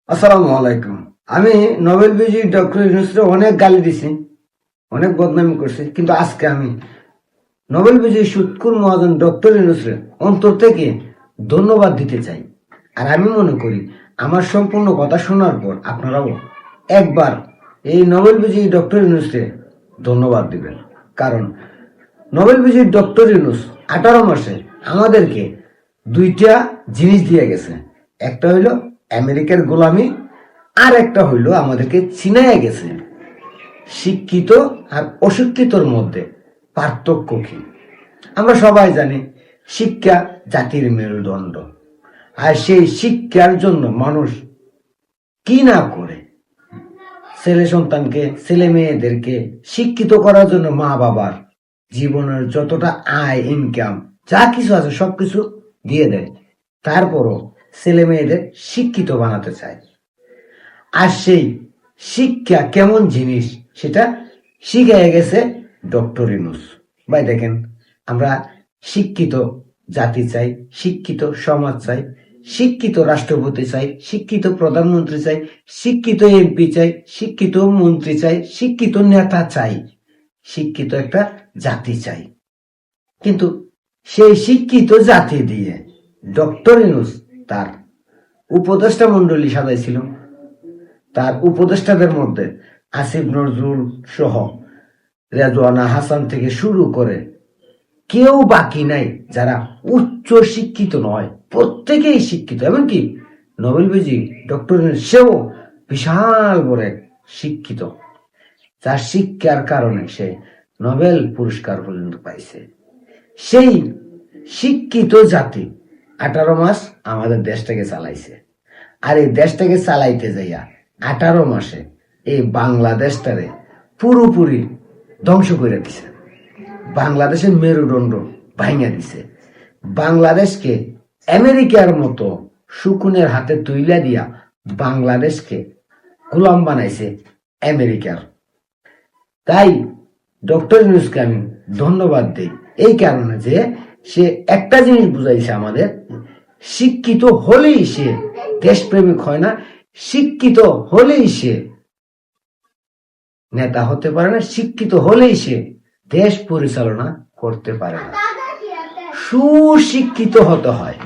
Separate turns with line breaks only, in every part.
আসসালামু আলাইকুম। আমি নোবেল বিজয়ী ডক্টর ইউনূসকে অনেক গালি দিছি, অনেক বদনামি করছি, কিন্তু আজকে আমি নোবেল বিজয়ী সুৎকুর মহাজন ডক্টর ইউনূসকে অন্তর থেকে ধন্যবাদ দিতে চাই। আর আমি মনে করি আমার সম্পূর্ণ কথা শোনার পর আপনারাও একবার এই নোবেল বিজয়ী ডক্টর ইউনূসকে ধন্যবাদ দিবেন। কারণ নোবেল বিজয়ী ডক্টর ইউনূস 18 মাসে আমাদেরকে দুইটা জিনিস দিয়ে গেছে। একটা হইল আমেরিকার গোলামি, আর একটা হইল আমাদেরকে চিনাইয়া গেছে শিক্ষিত আর অশিক্ষিতর মধ্যে পার্থক্য কি। আমরা সবাই জানি শিক্ষা জাতির মেরুদণ্ড, আর সেই শিক্ষার জন্য মানুষ কি না করে। ছেলে সন্তানকে, ছেলে মেয়েদেরকে শিক্ষিত করার জন্য মা বাবার জীবনের যতটা আয় ইনকাম যা কিছু আছে সবকিছু দিয়ে দেয়, তারপরও ছেলে মেয়েদের শিক্ষিত বানাতে চায়। আর সেই শিক্ষা কেমন জিনিস সেটা শিখাইয়া গেছে ডক্টর ইউনূস ভাই। দেখেন, আমরা শিক্ষিত জাতি চাই, শিক্ষিত সমাজ চাই, শিক্ষিত রাষ্ট্রপতি চাই, শিক্ষিত প্রধানমন্ত্রী চাই, শিক্ষিত এমপি চাই, শিক্ষিত মন্ত্রী চাই, শিক্ষিত নেতা চাই, শিক্ষিত একটা জাতি চাই। কিন্তু সেই শিক্ষিত জাতি দিয়ে ডক্টর ইউনূস তার উপদেষ্টা মন্ডলী সাজাইছিল। তার উপদেষ্টাদের মধ্যে আসিফ নজরুল সহ রেজওয়ানা হাসান থেকে শুরু করে কেউ বাকি নাই যারা উচ্চ শিক্ষিত নয়। প্রত্যেকেই শিক্ষিত, এমনকি নোবেল বিজয়ী ডক্টর সেও বিশাল বড় এক শিক্ষিত, যার শিক্ষার কারণে সে নোবেল পুরস্কার পর্যন্ত পাইছে। সেই শিক্ষিত জাতি 18 মাস আমাদের দেশটাকে চালাইছে। আর এই দেশটাকে চালাইতে যাইয়া 18 মাসে এই বাংলাদেশটারে পুরোপুরি ধ্বংস করে দিছে। বাংলাদেশের মেরুদণ্ড ভাঙা দিছে। বাংলাদেশকে আমেরিকার মতো শকুনের হাতে তুইলা দিয়া বাংলাদেশকে গোলাম বানাইছে আমেরিকার। তাই ডক্টর ইউনূসকে আমি ধন্যবাদ দিই এই কারণে যে সে একটা জিনিস বুঝাইছে আমাদের, শিক্ষিত হলেই সে দেশপ্রেমিক হয় না, শিক্ষিত হলেই সে নেতা হতে পারে না, শিক্ষিত হলেই সে দেশ পরিচালনা করতে পারে না, সুশিক্ষিত হতে হয়।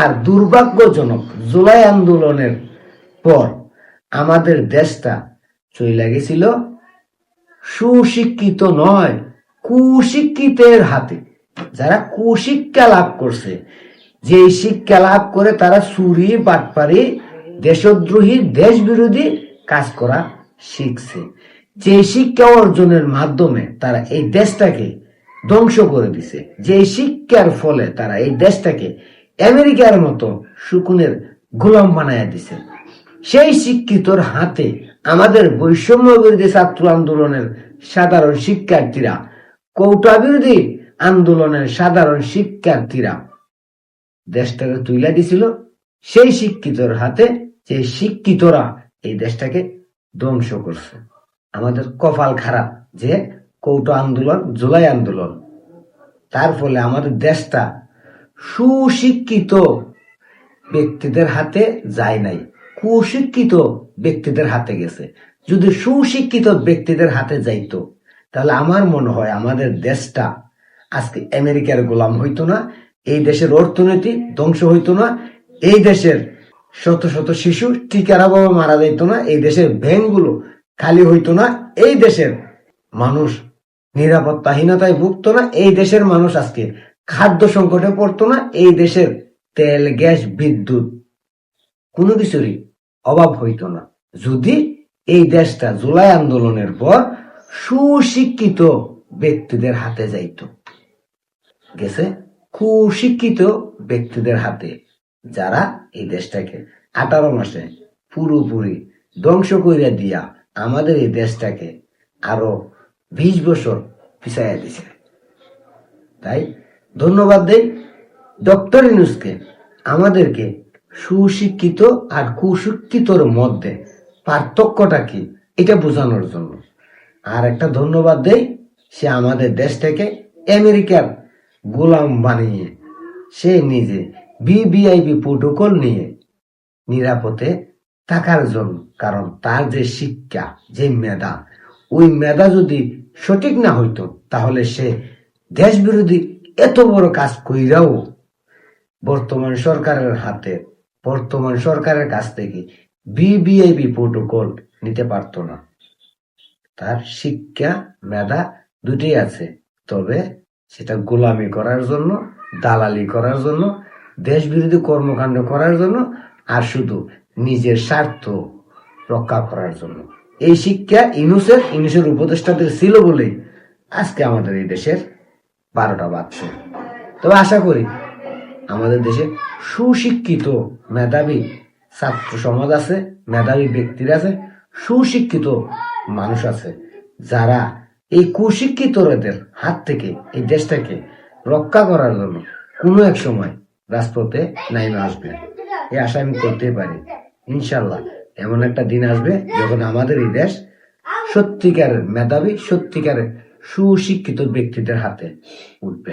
আর দুর্ভাগ্যজনক জুলাই আন্দোলনের পর আমাদের দেশটা চলে গেছিল সুশিক্ষিত নয়, কুশিক্ষিতের হাতে। যারা কুশিক্ষা লাভ করছে, যে শিক্ষা লাভ করে তারা চুরি, বাটপারি, দেশদ্রোহী, দেশ বিরোধী কাজ করা শিখছে। যে শিক্ষা অর্জনের মাধ্যমে তারা এই দেশটাকে ধ্বংস করে দিছে, যে শিক্ষার ফলে তারা এই দেশটাকে আমেরিকার মতো শকুনের গোলাম বানায় দিছে, সেই শিক্ষিতর হাতে আমাদের বৈষম্য বিরোধী ছাত্র আন্দোলনের সাধারণ শিক্ষার্থীরা, কোটা বিরোধী আন্দোলনের সাধারণ শিক্ষার্থীরা দেশটাকে তুলে দিছিল। সেই শিক্ষিতর হাতে, যে শিক্ষিতরা এই দেশটাকে ধ্বংস করছে। আমাদের কপাল খারাপ যে কোটা আন্দোলন, জুলাই আন্দোলন, তার ফলে আমাদের দেশটা সুশিক্ষিত ব্যক্তিদের হাতে যায় নাই, কুশিক্ষিত ব্যক্তিদের হাতে গেছে। যদি সুশিক্ষিত ব্যক্তিদের হাতে যাইতো তাহলে আমার মনে হয় আমাদের দেশটা আজকে আমেরিকার গোলাম হইতো না, এই দেশের অর্থনীতি ধ্বংস হইতো না, এই দেশের শত শত শিশু টিকার অভাবে মারা যাইত না, এই দেশের ব্যাংকগুলো খালি হইতো না, এই দেশের মানুষ নিরাপত্তাহীনতায় ভুগতো না, এই দেশের মানুষ আজকে খাদ্য সংকটে পড়তো না, এই দেশের তেল, গ্যাস, বিদ্যুৎ কোনো কিছুরই অভাব হইতো না, যদি এই দেশটা জুলাই আন্দোলনের পর সুশিক্ষিত ব্যক্তিদের হাতে যাইত। গেছে কুশিক্ষিত ব্যক্তিদের হাতে, যারা এই দেশটাকে 18 মাসে পুরোপুরি ধ্বংস করে দিয়া আমাদের এই দেশটাকে আরো 20 বছর পিছাইয়া দিছে। তাই ধন্যবাদ দেই ডক্টর ইউনূসকে আমাদেরকে সুশিক্ষিত আর কুশিক্ষিতর মধ্যে পার্থক্যটা কি এটা বোঝানোর জন্য। আর একটা ধন্যবাদ দেই, সে আমাদের দেশটাকে আমেরিকার গোলাম বানিয়ে সে নিজে ভিভিআইপি প্রোটোকল নিয়ে নিরাপদে থাকার জন্য। কারণ তার যে শিক্ষা, যে মেধা, ওই মেধা যদি সঠিক না হইতো তাহলে সে দেশ বিরোধী এত বড় কাজ কইরাও বর্তমান সরকারের কাছ থেকে বিবিআইপি প্রোটোকল নিতে পারতো না। তার শিক্ষা মেধা দুটোই আছে, তবে সেটা গোলামি করার জন্য, দালালি করার জন্য, দেশ বিরোধী কর্মকাণ্ড করার জন্য, আর শুধু নিজের স্বার্থ রক্ষা করার জন্য। এই শিক্ষা ইউনূসের উপদেষ্টাদের ছিল বলেই আজকে আমাদের এই দেশের 12টা বাজছে। তবে আশা করি আমাদের দেশে সুশিক্ষিত মেধাবী ছাত্র সমাজ আছে, মেধাবী ব্যক্তিরা আছে, সুশিক্ষিত মানুষ আছে, যারা এই কুশিক্ষিতদের হাত থেকে এই দেশটাকে রক্ষা করার জন্য কোনো এক সময় রাজপথে নাইমে আসবে। এই আশা আমি করতে পারি। ইনশাল্লাহ এমন একটা দিন আসবে যখন আমাদের এই দেশ সত্যিকারের মেধাবী, সত্যিকারের সুশিক্ষিত ব্যক্তিদের হাতে উঠবে।